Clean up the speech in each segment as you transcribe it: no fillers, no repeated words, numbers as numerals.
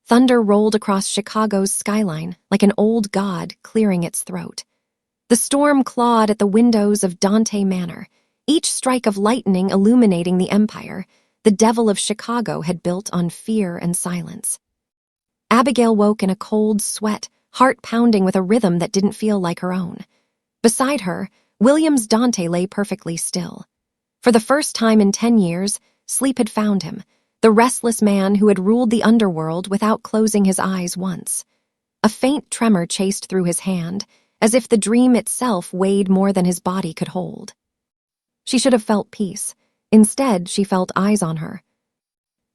Thunder rolled across Chicago's skyline like an old god clearing its throat. The storm clawed at the windows of Dante Manor, each strike of lightning illuminating the empire the devil of Chicago had built on fear and silence. Abigail woke in a cold sweat, heart pounding with a rhythm that didn't feel like her own. Beside her, William's Dante lay perfectly still. For the first time in 10 years, sleep had found him, the restless man who had ruled the underworld without closing his eyes once. A faint tremor chased through his hand, as if the dream itself weighed more than his body could hold. She should have felt peace. Instead, she felt eyes on her.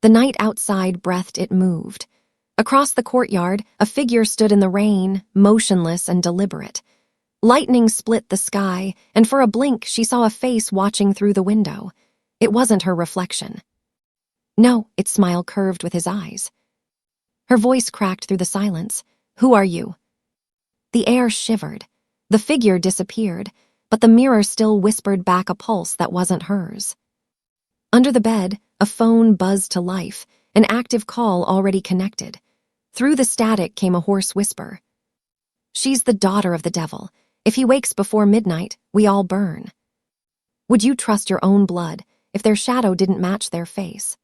The night outside breathed, it moved. Across the courtyard, a figure stood in the rain, motionless and deliberate. Lightning split the sky, and for a blink she saw a face watching through the window. It wasn't her reflection. No, its smile curved with his eyes. Her voice cracked through the silence. "Who are you?" The air shivered. The figure disappeared, but the mirror still whispered back a pulse that wasn't hers. Under the bed, a phone buzzed to life, an active call already connected. Through the static came a hoarse whisper. "She's the daughter of the devil. If he wakes before midnight, we all burn. Would you trust your own blood if their shadow didn't match their face?"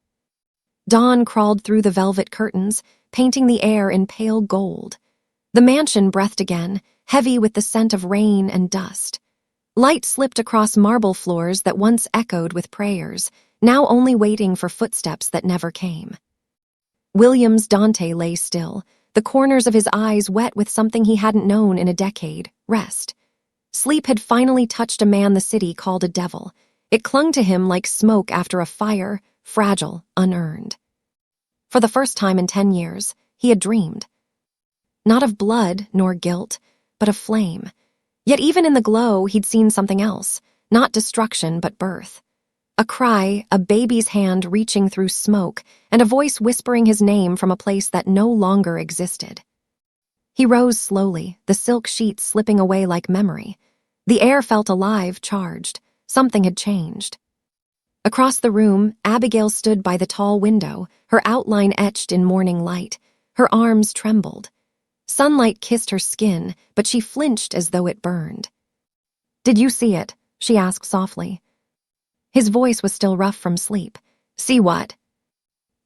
Dawn crawled through the velvet curtains, painting the air in pale gold. The mansion breathed again, heavy with the scent of rain and dust. Light slipped across marble floors that once echoed with prayers, now only waiting for footsteps that never came. William's Dante lay still, the corners of his eyes wet with something he hadn't known in a decade: rest. Sleep had finally touched a man the city called a devil. It clung to him like smoke after a fire, fragile, unearned. For the first time in 10 years, he had dreamed. Not of blood nor guilt, but of flame. Yet even in the glow, he'd seen something else, not destruction but birth. A cry, a baby's hand reaching through smoke, and a voice whispering his name from a place that no longer existed. He rose slowly, the silk sheets slipping away like memory. The air felt alive, charged. Something had changed. Across the room, Abigail stood by the tall window, her outline etched in morning light. Her arms trembled. Sunlight kissed her skin, but she flinched as though it burned. "Did you see it?" she asked softly. His voice was still rough from sleep. "See what?"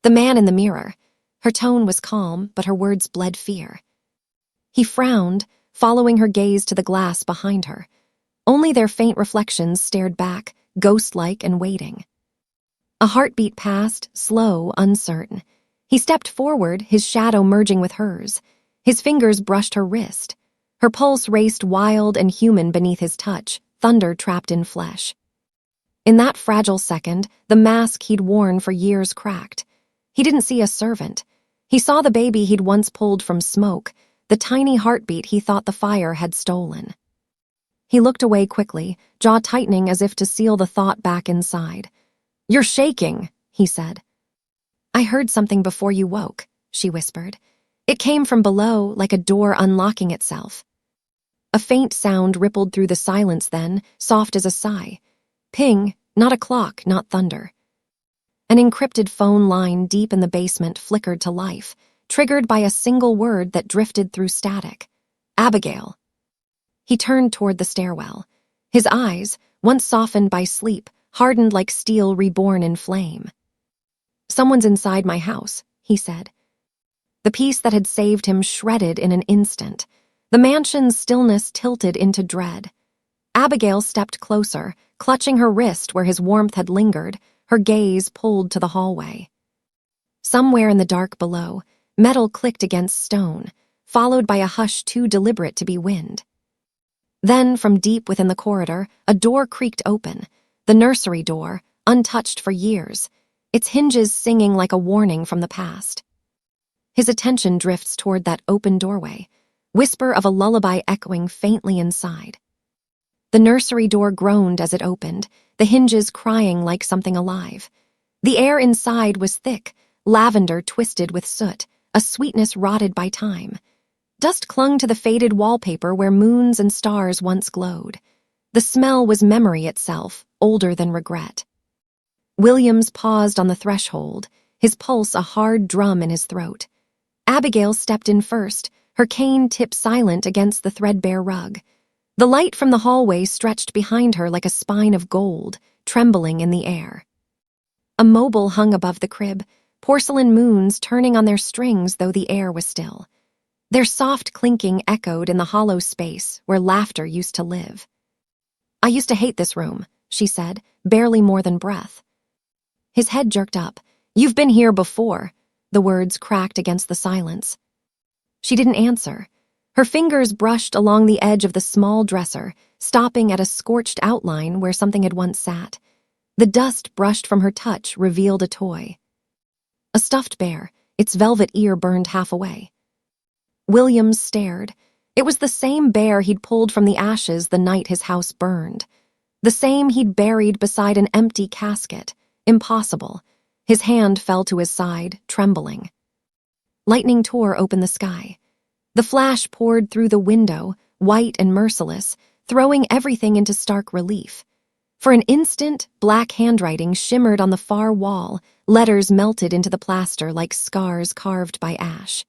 "The man in the mirror." Her tone was calm, but her words bled fear. He frowned, following her gaze to the glass behind her. Only their faint reflections stared back, ghost-like and waiting. A heartbeat passed, slow, uncertain. He stepped forward, his shadow merging with hers. His fingers brushed her wrist. Her pulse raced wild and human beneath his touch, thunder trapped in flesh. In that fragile second, the mask he'd worn for years cracked. He didn't see a servant. He saw the baby he'd once pulled from smoke, the tiny heartbeat he thought the fire had stolen. He looked away quickly, jaw tightening as if to seal the thought back inside. "You're shaking," he said. "I heard something before you woke," she whispered. It came from below, like a door unlocking itself. A faint sound rippled through the silence then, soft as a sigh. Ping, not a clock, not thunder. An encrypted phone line deep in the basement flickered to life, triggered by a single word that drifted through static. "Abigail." He turned toward the stairwell. His eyes, once softened by sleep, hardened like steel reborn in flame. "Someone's inside my house," he said. The peace that had saved him shredded in an instant. The mansion's stillness tilted into dread. Abigail stepped closer, clutching her wrist where his warmth had lingered, her gaze pulled to the hallway. Somewhere in the dark below, metal clicked against stone, followed by a hush too deliberate to be wind. Then, from deep within the corridor, a door creaked open, the nursery door, untouched for years, its hinges singing like a warning from the past. His attention drifts toward that open doorway, whisper of a lullaby echoing faintly inside. The nursery door groaned as it opened, the hinges crying like something alive. The air inside was thick, lavender twisted with soot, a sweetness rotted by time. Dust clung to the faded wallpaper where moons and stars once glowed. The smell was memory itself, older than regret. Williams paused on the threshold, his pulse a hard drum in his throat. Abigail stepped in first, her cane tipped silent against the threadbare rug. The light from the hallway stretched behind her like a spine of gold, trembling in the air. A mobile hung above the crib, porcelain moons turning on their strings though the air was still. Their soft clinking echoed in the hollow space where laughter used to live. "I used to hate this room," she said, barely more than breath. His head jerked up. "You've been here before," the words cracked against the silence. She didn't answer. Her fingers brushed along the edge of the small dresser, stopping at a scorched outline where something had once sat. The dust brushed from her touch revealed a toy. A stuffed bear, its velvet ear burned half away. Williams stared. It was the same bear he'd pulled from the ashes the night his house burned. The same he'd buried beside an empty casket. Impossible. His hand fell to his side, trembling. Lightning tore open the sky. The flash poured through the window, white and merciless, throwing everything into stark relief. For an instant, black handwriting shimmered on the far wall, letters melted into the plaster like scars carved by ash.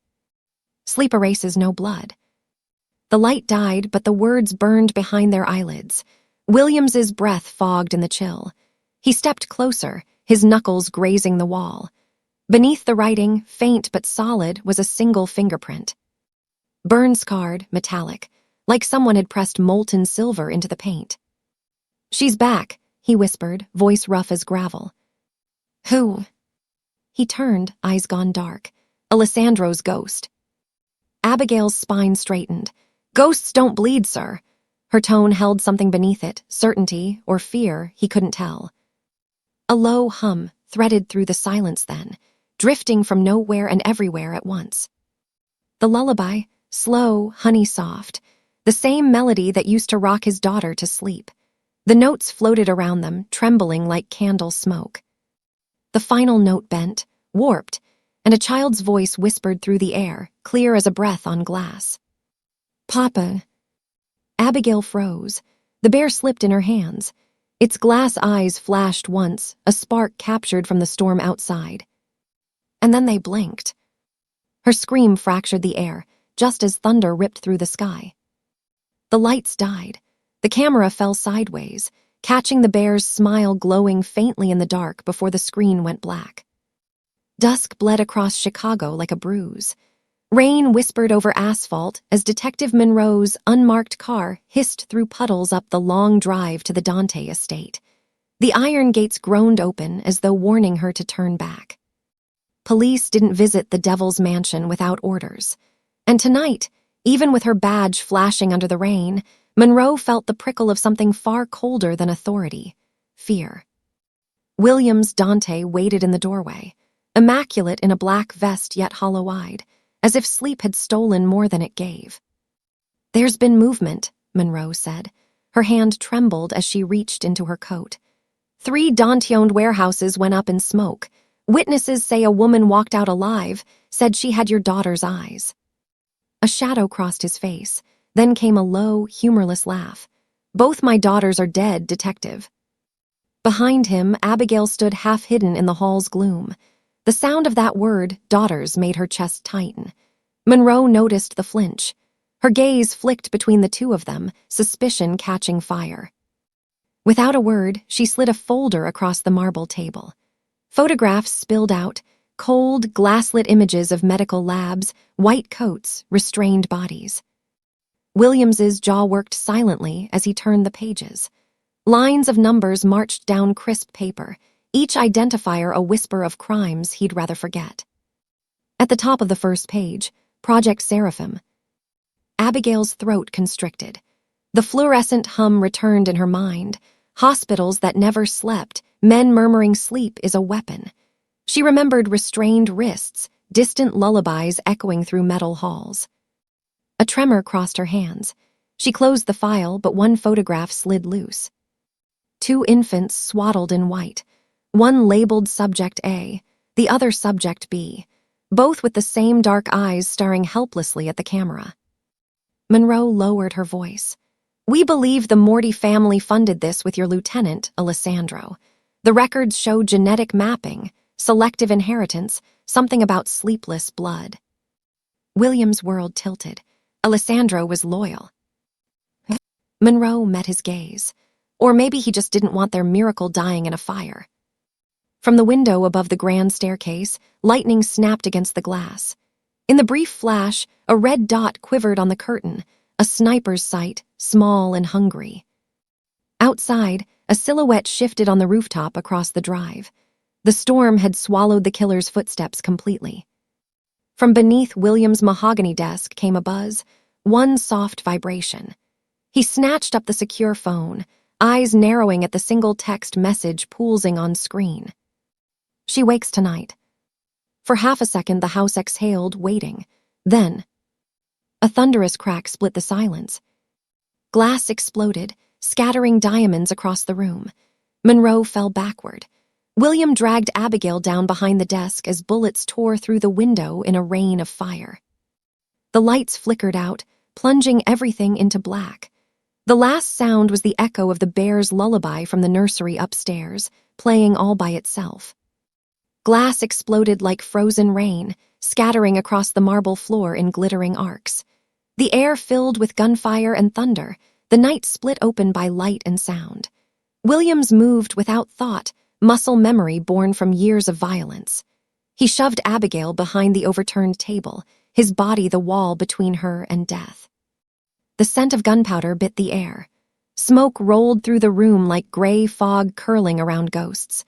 "Sleep erases no blood." The light died, but the words burned behind their eyelids. Williams's breath fogged in the chill. He stepped closer, his knuckles grazing the wall. Beneath the writing, faint but solid, was a single fingerprint. Burn-scarred, metallic, like someone had pressed molten silver into the paint. "She's back," he whispered, voice rough as gravel. "Who?" He turned, eyes gone dark. Alessandro's ghost. Abigail's spine straightened. "Ghosts don't bleed, sir." Her tone held something beneath it, certainty or fear, he couldn't tell. A low hum threaded through the silence then, drifting from nowhere and everywhere at once. The lullaby, slow, honey-soft, the same melody that used to rock his daughter to sleep. The notes floated around them, trembling like candle smoke. The final note bent, warped, and a child's voice whispered through the air, clear as a breath on glass. "Papa." Abigail froze. The bear slipped in her hands. Its glass eyes flashed once, a spark captured from the storm outside. And then they blinked. Her scream fractured the air, just as thunder ripped through the sky. The lights died. The camera fell sideways, catching the bear's smile glowing faintly in the dark before the screen went black. Dusk bled across Chicago like a bruise. Rain whispered over asphalt as Detective Monroe's unmarked car hissed through puddles up the long drive to the Dante estate. The iron gates groaned open as though warning her to turn back. Police didn't visit the Devil's Mansion without orders. And tonight, even with her badge flashing under the rain, Monroe felt the prickle of something far colder than authority: fear. Williams Dante waited in the doorway, immaculate in a black vest yet hollow-eyed, as if sleep had stolen more than it gave. "There's been movement," Monroe said. Her hand trembled as she reached into her coat. 3 Dante-owned warehouses went up in smoke. Witnesses say a woman walked out alive, said she had your daughter's eyes. A shadow crossed his face. Then came a low, humorless laugh. "Both my daughters are dead, detective." Behind him, Abigail stood half-hidden in the hall's gloom. The sound of that word, daughters, made her chest tighten. Monroe noticed the flinch. Her gaze flicked between the two of them, suspicion catching fire. Without a word, she slid a folder across the marble table. Photographs spilled out, cold, glass-lit images of medical labs, white coats, restrained bodies. Williams's jaw worked silently as he turned the pages. Lines of numbers marched down crisp paper, each identifier a whisper of crimes he'd rather forget. At the top of the first page, Project Seraphim. Abigail's throat constricted. The fluorescent hum returned in her mind. Hospitals that never slept, men murmuring sleep is a weapon. She remembered restrained wrists, distant lullabies echoing through metal halls. A tremor crossed her hands. She closed the file, but one photograph slid loose. 2 infants swaddled in white, one labeled Subject A, the other Subject B, both with the same dark eyes staring helplessly at the camera. Monroe lowered her voice. "We believe the Morty family funded this with your lieutenant, Alessandro. The records show genetic mapping, selective inheritance, something about sleepless blood." William's world tilted. Alessandro was loyal. Monroe met his gaze. Or maybe he just didn't want their miracle dying in a fire. From the window above the grand staircase, lightning snapped against the glass. In the brief flash, a red dot quivered on the curtain, a sniper's sight, small and hungry. Outside, a silhouette shifted on the rooftop across the drive. The storm had swallowed the killer's footsteps completely. From beneath William's mahogany desk came a buzz, one soft vibration. He snatched up the secure phone, eyes narrowing at the single text message pulsing on screen. She wakes tonight. For half a second, the house exhaled, waiting. Then, a thunderous crack split the silence. Glass exploded, scattering diamonds across the room. Monroe fell backward. William dragged Abigail down behind the desk as bullets tore through the window in a rain of fire. The lights flickered out, plunging everything into black. The last sound was the echo of the bear's lullaby from the nursery upstairs, playing all by itself. Glass exploded like frozen rain, scattering across the marble floor in glittering arcs. The air filled with gunfire and thunder, the night split open by light and sound. Williams moved without thought, muscle memory born from years of violence. He shoved Abigail behind the overturned table, his body the wall between her and death. The scent of gunpowder bit the air. Smoke rolled through the room like gray fog curling around ghosts.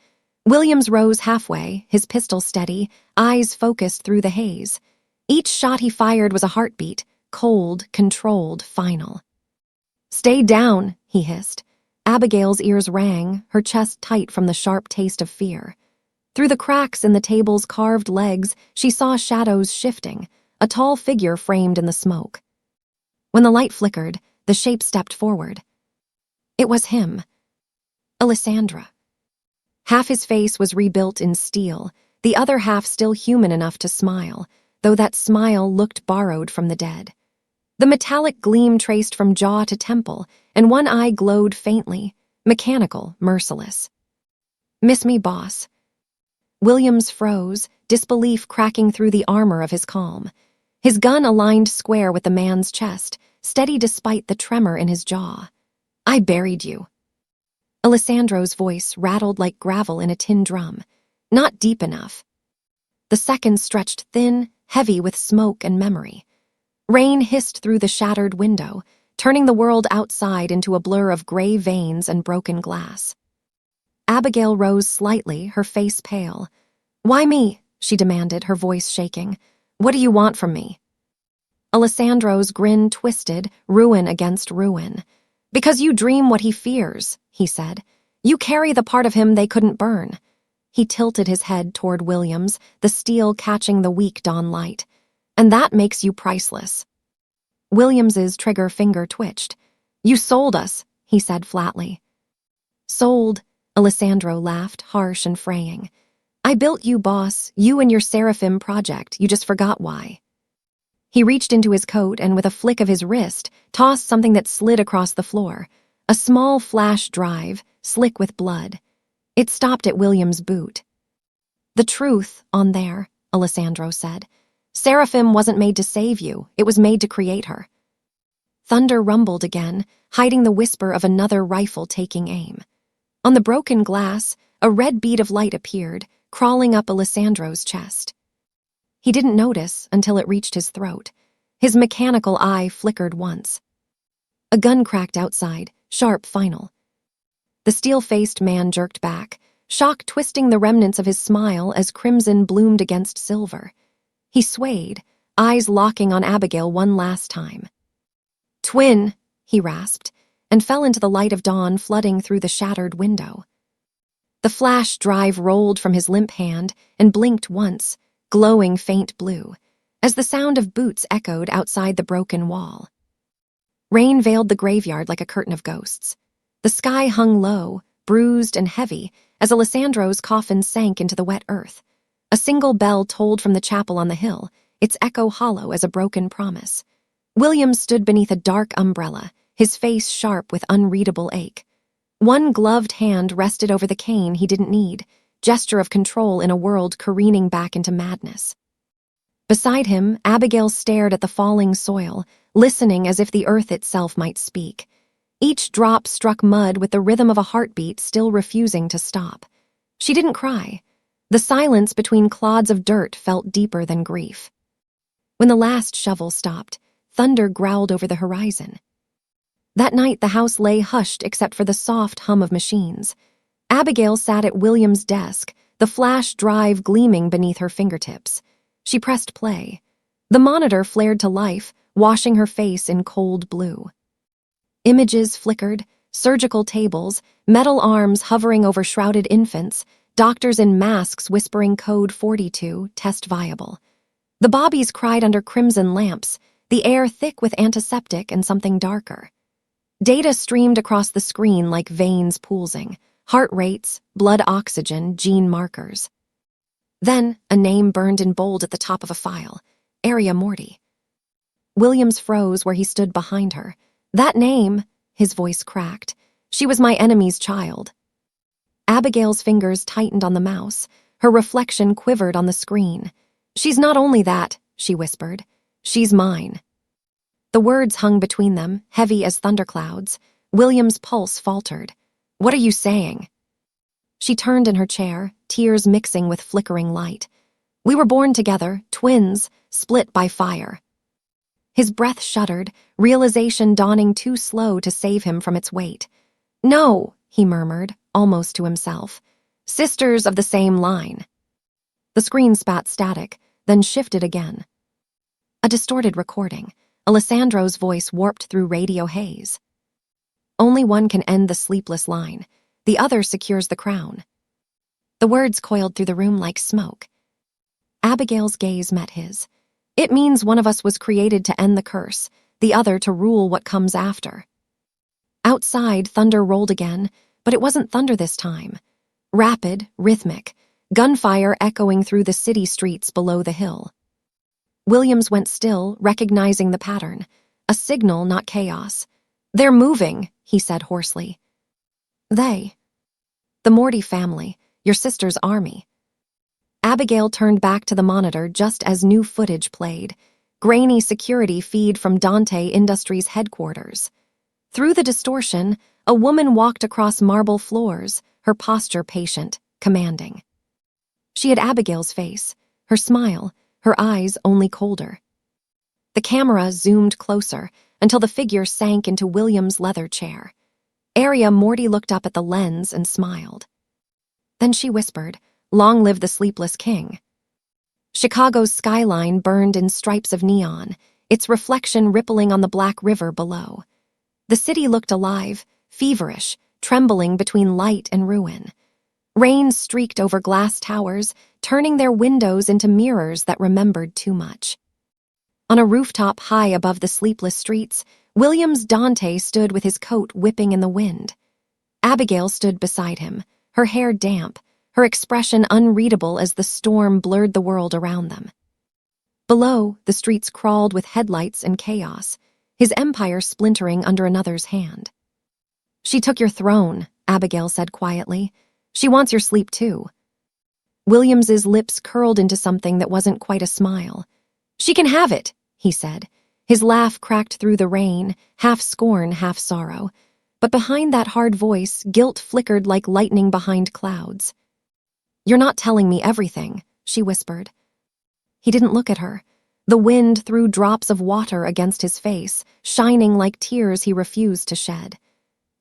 Williams rose halfway, his pistol steady, eyes focused through the haze. Each shot he fired was a heartbeat, cold, controlled, final. "Stay down," he hissed. Abigail's ears rang, her chest tight from the sharp taste of fear. Through the cracks in the table's carved legs, she saw shadows shifting, a tall figure framed in the smoke. When the light flickered, the shape stepped forward. It was him. Alessandra. Half his face was rebuilt in steel, the other half still human enough to smile, though that smile looked borrowed from the dead. The metallic gleam traced from jaw to temple, and one eye glowed faintly, mechanical, merciless. "Miss me, boss." Williams froze, disbelief cracking through the armor of his calm. His gun aligned square with the man's chest, steady despite the tremor in his jaw. "I buried you." Alessandro's voice rattled like gravel in a tin drum. Not deep enough. The seconds stretched thin, heavy with smoke and memory. Rain hissed through the shattered window, turning the world outside into a blur of gray veins and broken glass. Abigail rose slightly, her face pale. "Why me?" she demanded, her voice shaking. "What do you want from me?" Alessandro's grin twisted, ruin against ruin. "Because you dream what he fears," he said. "You carry the part of him they couldn't burn." He tilted his head toward Williams, the steel catching the weak dawn light. "And that makes you priceless." Williams's trigger finger twitched. "You sold us," he said flatly. "Sold," Alessandro laughed, harsh and fraying. "I built you, boss, you and your Seraphim project, you just forgot why." He reached into his coat and with a flick of his wrist, tossed something that slid across the floor. A small flash drive, slick with blood. It stopped at William's boot. "The truth, on there," Alessandro said. "Seraphim wasn't made to save you, it was made to create her." Thunder rumbled again, hiding the whisper of another rifle taking aim. On the broken glass, a red bead of light appeared, crawling up Alessandro's chest. He didn't notice until it reached his throat. His mechanical eye flickered once. A gun cracked outside, sharp, final. The steel-faced man jerked back, shock twisting the remnants of his smile as crimson bloomed against silver. He swayed, eyes locking on Abigail one last time. "Twin," he rasped, and fell into the light of dawn flooding through the shattered window. The flash drive rolled from his limp hand and blinked once, glowing faint blue, as the sound of boots echoed outside the broken wall. Rain veiled the graveyard like a curtain of ghosts. The sky hung low, bruised and heavy, as Alessandro's coffin sank into the wet earth. A single bell tolled from the chapel on the hill, its echo hollow as a broken promise. Williams stood beneath a dark umbrella, his face sharp with unreadable ache. One gloved hand rested over the cane he didn't need, gesture of control in a world careening back into madness. Beside him, Abigail stared at the falling soil, listening as if the earth itself might speak. Each drop struck mud with the rhythm of a heartbeat still refusing to stop. She didn't cry. The silence between clods of dirt felt deeper than grief. When the last shovel stopped, thunder growled over the horizon. That night, the house lay hushed except for the soft hum of machines. Abigail sat at William's desk, the flash drive gleaming beneath her fingertips. She pressed play. The monitor flared to life, washing her face in cold blue. Images flickered, surgical tables, metal arms hovering over shrouded infants, doctors in masks whispering code 42, test viable. The bobbies cried under crimson lamps, the air thick with antiseptic and something darker. Data streamed across the screen like veins pulsing, heart rates, blood oxygen, gene markers. Then, a name burned in bold at the top of a file, Area Morty. Williams froze where he stood behind her. That name, his voice cracked. She was my enemy's child. Abigail's fingers tightened on the mouse. Her reflection quivered on the screen. She's not only that, she whispered. She's mine. The words hung between them, heavy as thunderclouds. William's pulse faltered. What are you saying? She turned in her chair, tears mixing with flickering light. We were born together, twins, split by fire. His breath shuddered, realization dawning too slow to save him from its weight. No, he murmured, almost to himself. Sisters of the same line. The screen spat static, then shifted again. A distorted recording, Alessandro's voice warped through radio haze. Only one can end the sleepless line. The other secures the crown. The words coiled through the room like smoke. Abigail's gaze met his. It means one of us was created to end the curse, the other to rule what comes after. Outside, thunder rolled again, but it wasn't thunder this time. Rapid, rhythmic, gunfire echoing through the city streets below the hill. Williams went still, recognizing the pattern. A signal, not chaos. They're moving, he said hoarsely. They. The Morty family, your sister's army. Abigail turned back to the monitor just as new footage played. Grainy security feed from Dante Industries headquarters. Through the distortion, a woman walked across marble floors, her posture patient, commanding. She had Abigail's face, her smile, her eyes only colder. The camera zoomed closer until the figure sank into William's leather chair. Area Morty looked up at the lens and smiled. Then she whispered, "Long live the sleepless king." Chicago's skyline burned in stripes of neon, its reflection rippling on the black river below. The city looked alive, feverish, trembling between light and ruin. Rain streaked over glass towers, turning their windows into mirrors that remembered too much. On a rooftop high above the sleepless streets, William's Dante stood with his coat whipping in the wind. Abigail stood beside him, her hair damp, her expression unreadable as the storm blurred the world around them. Below, the streets crawled with headlights and chaos, his empire splintering under another's hand. She took your throne, Abigail said quietly. She wants your sleep too. Williams's lips curled into something that wasn't quite a smile. She can have it, he said. His laugh cracked through the rain, half scorn, half sorrow. But behind that hard voice, guilt flickered like lightning behind clouds. You're not telling me everything, she whispered. He didn't look at her. The wind threw drops of water against his face, shining like tears he refused to shed.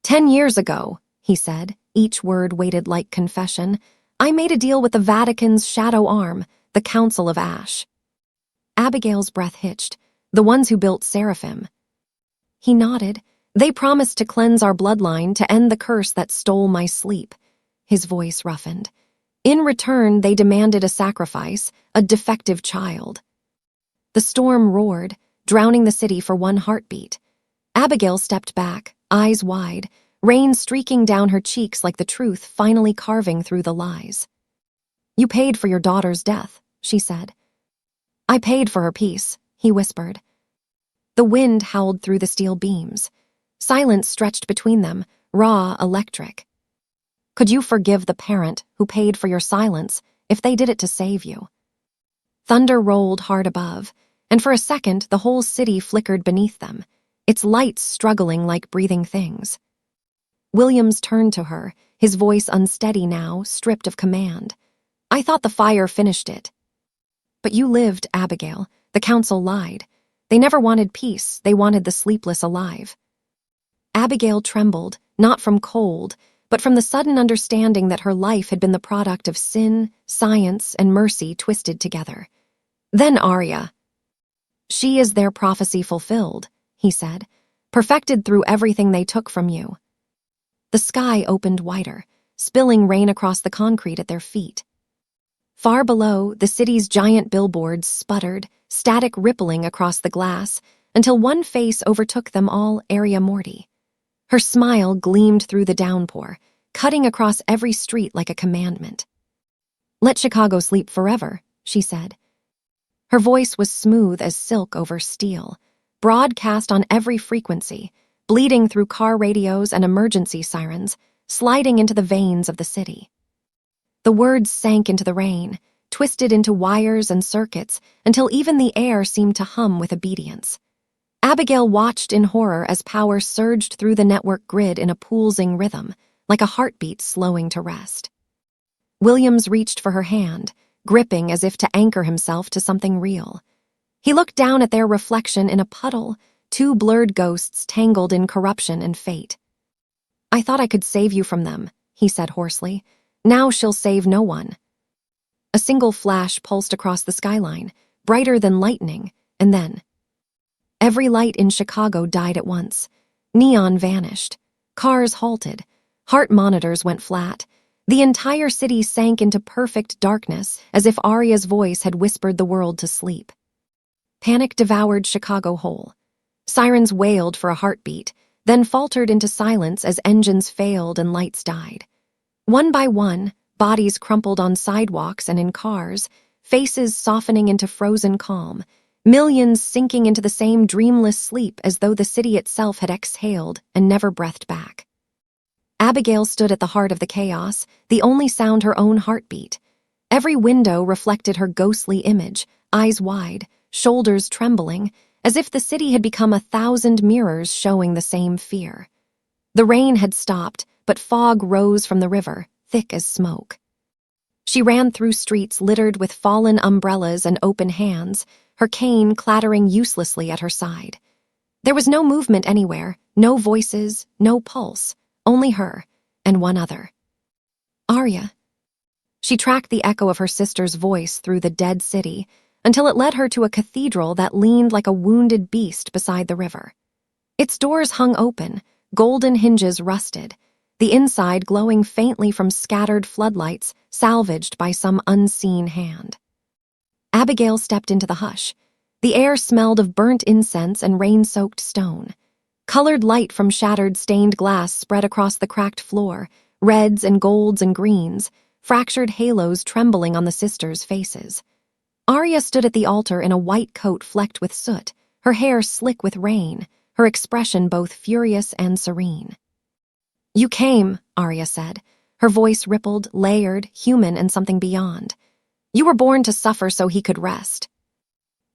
10 years ago, he said, each word weighted like confession, I made a deal with the Vatican's shadow arm, the Council of Ash. Abigail's breath hitched. The ones who built Seraphim. He nodded. They promised to cleanse our bloodline to end the curse that stole my sleep. His voice roughened. In return, they demanded a sacrifice, a defective child. The storm roared, drowning the city for one heartbeat. Abigail stepped back, eyes wide, rain streaking down her cheeks like the truth finally carving through the lies. You paid for your daughter's death, she said. I paid for her peace, he whispered. The wind howled through the steel beams. Silence stretched between them, raw, electric. Could you forgive the parent who paid for your silence if they did it to save you? Thunder rolled hard above, and for a second the whole city flickered beneath them, its lights struggling like breathing things. Williams turned to her, his voice unsteady now, stripped of command. "I thought the fire finished it." "But you lived, Abigail. The council lied. They never wanted peace, they wanted the sleepless alive." Abigail trembled, not from cold, but from the sudden understanding that her life had been the product of sin, science, and mercy twisted together. Then Arya. "She is their prophecy fulfilled," he said, "perfected through everything they took from you." The sky opened wider, spilling rain across the concrete at their feet. Far below, the city's giant billboards sputtered, static rippling across the glass, until one face overtook them all, Arya Morty. Her smile gleamed through the downpour, cutting across every street like a commandment. "Let Chicago sleep forever," she said. Her voice was smooth as silk over steel, broadcast on every frequency, bleeding through car radios and emergency sirens, sliding into the veins of the city. The words sank into the rain, twisted into wires and circuits, until even the air seemed to hum with obedience. Abigail watched in horror as power surged through the network grid in a pulsing rhythm, like a heartbeat slowing to rest. Williams reached for her hand, gripping as if to anchor himself to something real. He looked down at their reflection in a puddle, two blurred ghosts tangled in corruption and fate. "I thought I could save you from them," he said hoarsely. "Now she'll save no one." A single flash pulsed across the skyline, brighter than lightning, and then every light in Chicago died at once. Neon vanished. Cars halted. Heart monitors went flat. The entire city sank into perfect darkness, as if Arya's voice had whispered the world to sleep. Panic devoured Chicago whole. Sirens wailed for a heartbeat, then faltered into silence as engines failed and lights died. One by one, bodies crumpled on sidewalks and in cars, faces softening into frozen calm, millions sinking into the same dreamless sleep as though the city itself had exhaled and never breathed back. Abigail stood at the heart of the chaos, the only sound her own heartbeat. Every window reflected her ghostly image, eyes wide, shoulders trembling, as if the city had become 1,000 mirrors showing the same fear. The rain had stopped, but fog rose from the river, thick as smoke. She ran through streets littered with fallen umbrellas and open hands, her cane clattering uselessly at her side. There was no movement anywhere, no voices, no pulse, only her, and one other. "Arya." She tracked the echo of her sister's voice through the dead city, until it led her to a cathedral that leaned like a wounded beast beside the river. Its doors hung open, golden hinges rusted, the inside glowing faintly from scattered floodlights salvaged by some unseen hand. Abigail stepped into the hush. The air smelled of burnt incense and rain-soaked stone. Colored light from shattered stained glass spread across the cracked floor, reds and golds and greens, fractured halos trembling on the sisters' faces. Arya stood at the altar in a white coat flecked with soot, her hair slick with rain, her expression both furious and serene. "You came," Arya said. Her voice rippled, layered, human and something beyond. "You were born to suffer so he could rest."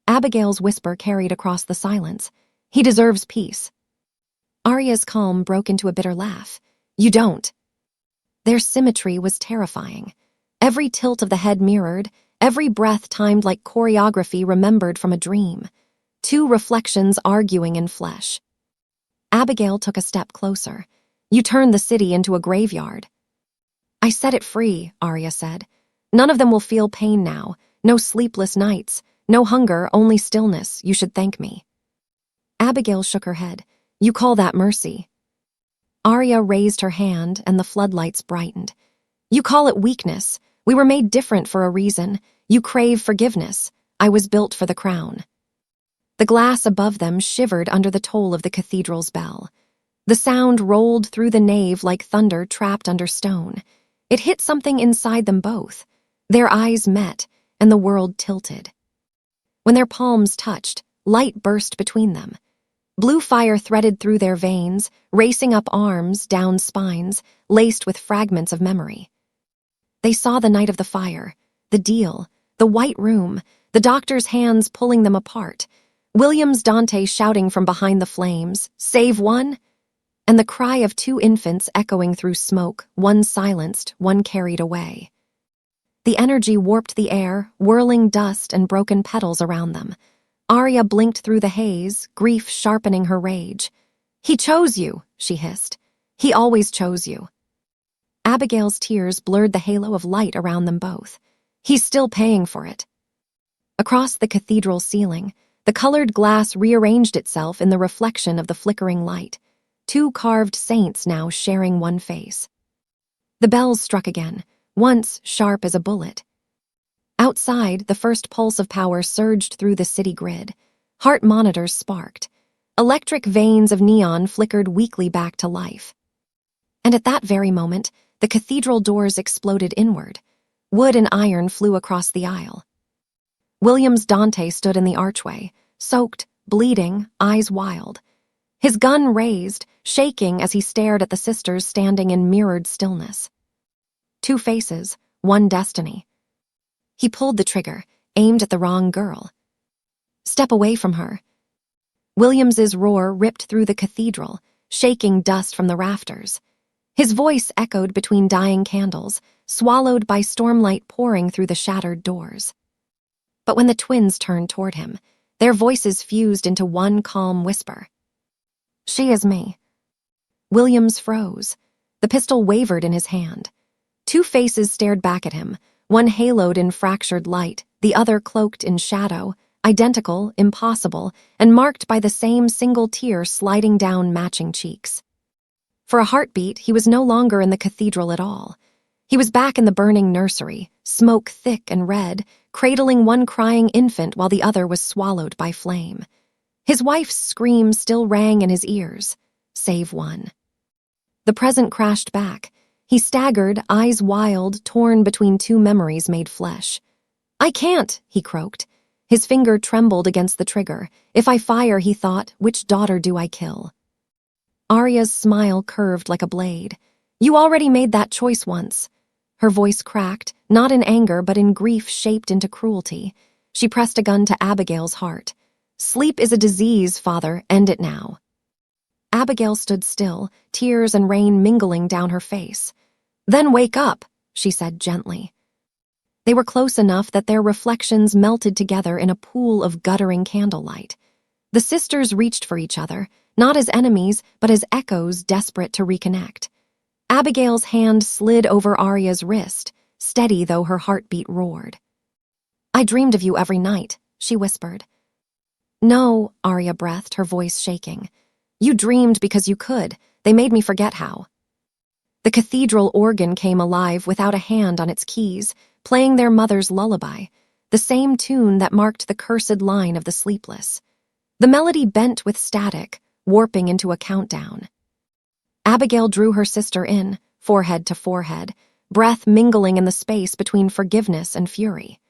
Abigail's whisper carried across the silence. "He deserves peace." Arya's calm broke into a bitter laugh. "You don't." Their symmetry was terrifying. Every tilt of the head mirrored, every breath timed like choreography remembered from a dream. Two reflections arguing in flesh. Abigail took a step closer. "You turned the city into a graveyard." "I set it free," Arya said. "None of them will feel pain now. No sleepless nights. No hunger, only stillness. You should thank me." Abigail shook her head. "You call that mercy." Arya raised her hand and the floodlights brightened. "You call it weakness. We were made different for a reason. You crave forgiveness. I was built for the crown." The glass above them shivered under the toll of the cathedral's bell. The sound rolled through the nave like thunder trapped under stone. It hit something inside them both. Their eyes met, and the world tilted. When their palms touched, light burst between them. Blue fire threaded through their veins, racing up arms, down spines, laced with fragments of memory. They saw the night of the fire, the deal, the white room, the doctor's hands pulling them apart. William's Dante shouting from behind the flames, "Save one!" And the cry of two infants echoing through smoke, one silenced, one carried away. The energy warped the air, whirling dust and broken petals around them. Arya blinked through the haze, grief sharpening her rage. "He chose you," she hissed. "He always chose you." Abigail's tears blurred the halo of light around them both. "He's still paying for it." Across the cathedral ceiling, the colored glass rearranged itself in the reflection of the flickering light. Two carved saints now sharing one face. The bells struck again, once sharp as a bullet. Outside, the first pulse of power surged through the city grid. Heart monitors sparked. Electric veins of neon flickered weakly back to life. And at that very moment, the cathedral doors exploded inward. Wood and iron flew across the aisle. William's Dante stood in the archway, soaked, bleeding, eyes wild. His gun raised, shaking as he stared at the sisters standing in mirrored stillness. Two faces, one destiny. He pulled the trigger, aimed at the wrong girl. "Step away from her." Williams's roar ripped through the cathedral, shaking dust from the rafters. His voice echoed between dying candles, swallowed by stormlight pouring through the shattered doors. But when the twins turned toward him, their voices fused into one calm whisper. "She is me." Williams froze. The pistol wavered in his hand. Two faces stared back at him, one haloed in fractured light, the other cloaked in shadow, identical, impossible, and marked by the same single tear sliding down matching cheeks. For a heartbeat, he was no longer in the cathedral at all. He was back in the burning nursery, smoke thick and red, cradling one crying infant while the other was swallowed by flame. His wife's scream still rang in his ears. "Save one." The present crashed back. He staggered, eyes wild, torn between two memories made flesh. "I can't," he croaked. His finger trembled against the trigger. If I fire, he thought, which daughter do I kill? Arya's smile curved like a blade. "You already made that choice once." Her voice cracked, not in anger but in grief shaped into cruelty. She pressed a gun to Abigail's heart. "Sleep is a disease, father. End it now." Abigail stood still, tears and rain mingling down her face. "Then wake up," she said gently. They were close enough that their reflections melted together in a pool of guttering candlelight. The sisters reached for each other, not as enemies, but as echoes desperate to reconnect. Abigail's hand slid over Arya's wrist, steady though her heartbeat roared. "I dreamed of you every night," she whispered. "No," Arya breathed, her voice shaking. "You dreamed because you could. They made me forget how." The cathedral organ came alive without a hand on its keys, playing their mother's lullaby, the same tune that marked the cursed line of the sleepless. The melody bent with static, warping into a countdown. Abigail drew her sister in, forehead to forehead, breath mingling in the space between forgiveness and fury.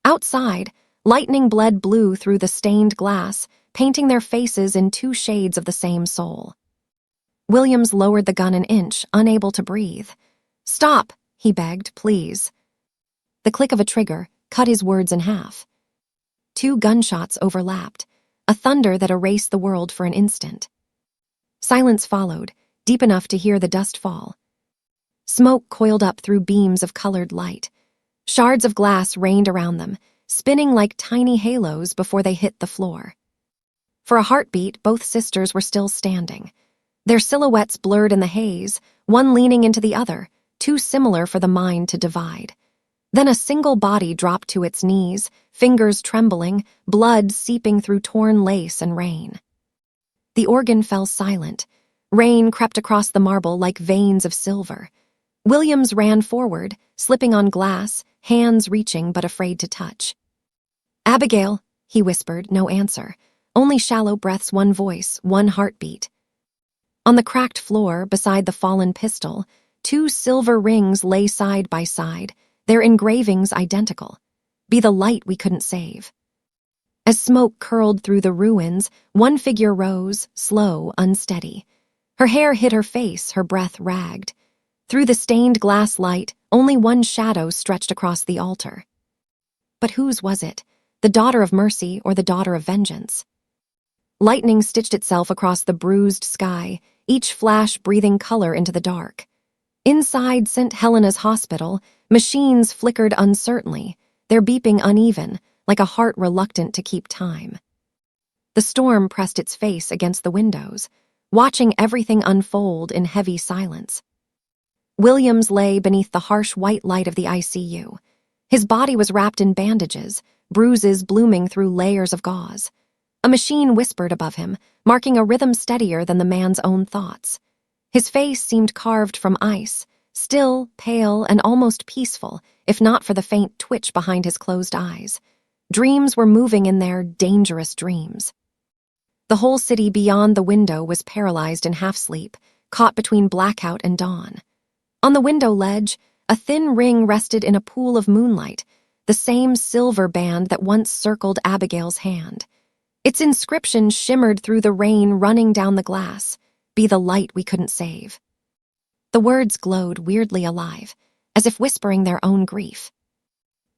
Outside, lightning bled blue through the stained glass, painting their faces in two shades of the same soul. Williams lowered the gun an inch, unable to breathe. "Stop," he begged, "please." The click of a trigger cut his words in half. Two gunshots overlapped, a thunder that erased the world for an instant. Silence followed, deep enough to hear the dust fall. Smoke coiled up through beams of colored light. Shards of glass rained around them, spinning like tiny halos before they hit the floor. For a heartbeat, both sisters were still standing. Their silhouettes blurred in the haze, one leaning into the other, too similar for the mind to divide. Then a single body dropped to its knees, fingers trembling, blood seeping through torn lace and rain. The organ fell silent. Rain crept across the marble like veins of silver. Williams ran forward, slipping on glass, hands reaching but afraid to touch. "Abigail," he whispered, no answer. Only shallow breaths, one voice, one heartbeat. On the cracked floor, beside the fallen pistol, two silver rings lay side by side, their engravings identical. "Be the light we couldn't save." As smoke curled through the ruins, one figure rose, slow, unsteady. Her hair hid her face, her breath ragged. Through the stained glass light, only one shadow stretched across the altar. But whose was it? the daughter of mercy or the daughter of vengeance. Lightning stitched itself across the bruised sky, each flash breathing color into the dark. Inside St. Helena's Hospital, machines flickered uncertainly, their beeping uneven, like a heart reluctant to keep time. The storm pressed its face against the windows, watching everything unfold in heavy silence. Williams lay beneath the harsh white light of the ICU. His body was wrapped in bandages, bruises blooming through layers of gauze. A machine whispered above him, marking a rhythm steadier than the man's own thoughts. His face seemed carved from ice, still, pale, and almost peaceful, if not for the faint twitch behind his closed eyes. Dreams were moving in there, dangerous dreams. The whole city beyond the window was paralyzed in half-sleep, caught between blackout and dawn. On the window ledge, a thin ring rested in a pool of moonlight, the same silver band that once circled Abigail's hand. Its inscription shimmered through the rain running down the glass, "Be the light we couldn't save." The words glowed weirdly alive, as if whispering their own grief.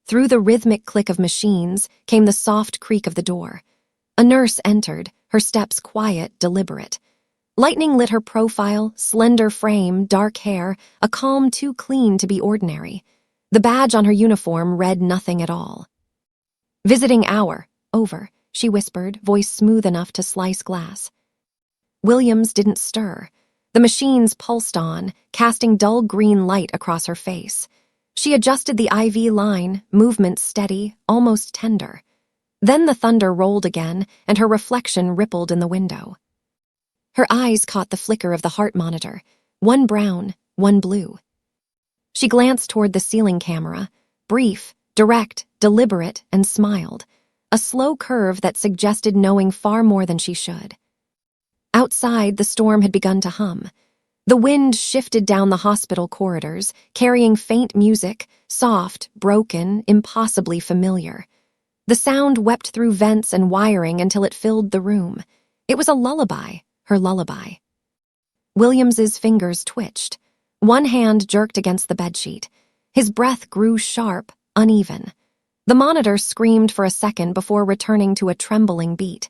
Through the rhythmic click of machines came the soft creak of the door. A nurse entered, her steps quiet, deliberate. Lightning lit her profile, slender frame, dark hair, a calm too clean to be ordinary. The badge on her uniform read nothing at all. "Visiting hour, over," she whispered, voice smooth enough to slice glass. Williams didn't stir. The machines pulsed on, casting dull green light across her face. She adjusted the IV line, movement steady, almost tender. Then the thunder rolled again, and her reflection rippled in the window. Her eyes caught the flicker of the heart monitor, one brown, one blue. She glanced toward the ceiling camera, brief, direct, deliberate, and smiled, a slow curve that suggested knowing far more than she should. Outside, the storm had begun to hum. The wind shifted down the hospital corridors, carrying faint music, soft, broken, impossibly familiar. The sound wept through vents and wiring until it filled the room. It was a lullaby, her lullaby. Williams's fingers twitched. One hand jerked against the bedsheet. His breath grew sharp, uneven. The monitor screamed for a second before returning to a trembling beat.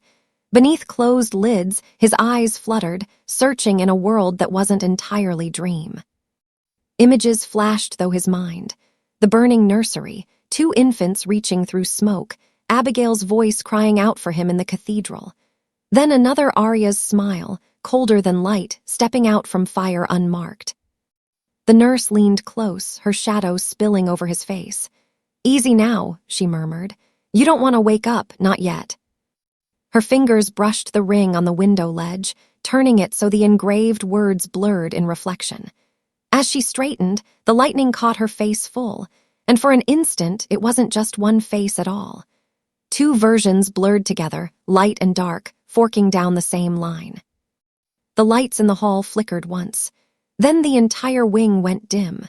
Beneath closed lids, his eyes fluttered, searching in a world that wasn't entirely dream. Images flashed through his mind. The burning nursery, 2 infants reaching through smoke, Abigail's voice crying out for him in the cathedral. Then another Arya's smile, colder than light, stepping out from fire unmarked. The nurse leaned close, her shadow spilling over his face. "Easy now," she murmured. "You don't want to wake up, not yet." Her fingers brushed the ring on the window ledge, turning it so the engraved words blurred in reflection. As she straightened, the lightning caught her face full, and for an instant it wasn't just one face at all. 2 versions blurred together, light and dark, forking down the same line. The lights in the hall flickered once. Then the entire wing went dim.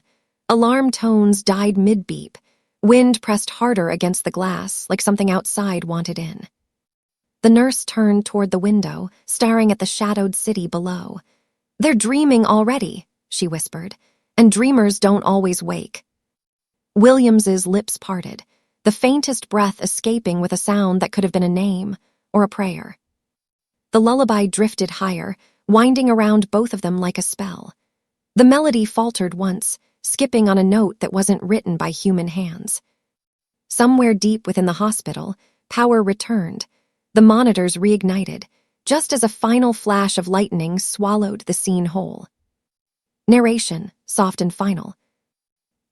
Alarm tones died mid-beep. Wind pressed harder against the glass, like something outside wanted in. The nurse turned toward the window, staring at the shadowed city below. "They're dreaming already," she whispered, "and dreamers don't always wake." Williams's lips parted, the faintest breath escaping with a sound that could have been a name or a prayer. The lullaby drifted higher, winding around both of them like a spell. The melody faltered once, skipping on a note that wasn't written by human hands. Somewhere deep within the hospital, power returned. The monitors reignited, just as a final flash of lightning swallowed the scene whole. Narration, soft and final.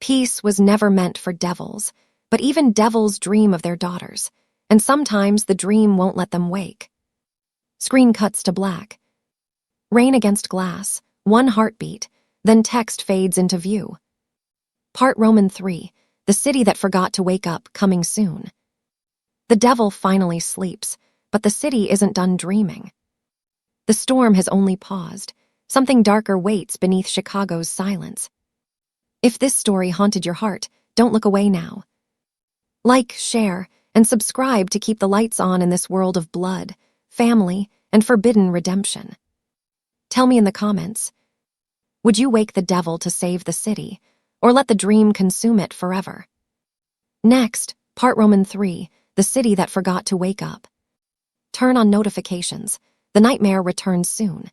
Peace was never meant for devils, but even devils dream of their daughters, and sometimes the dream won't let them wake. Screen cuts to black. Rain against glass, 1 heartbeat, then text fades into view. Part Roman 3, the city that forgot to wake up, coming soon. The devil finally sleeps, but the city isn't done dreaming. The storm has only paused. Something darker waits beneath Chicago's silence. If this story haunted your heart, don't look away now. Like, share, and subscribe to keep the lights on in this world of blood, family, and forbidden redemption. Tell me in the comments, would you wake the devil to save the city, or let the dream consume it forever? Next, Part Roman 3, the city that forgot to wake up. Turn on notifications. The nightmare returns soon.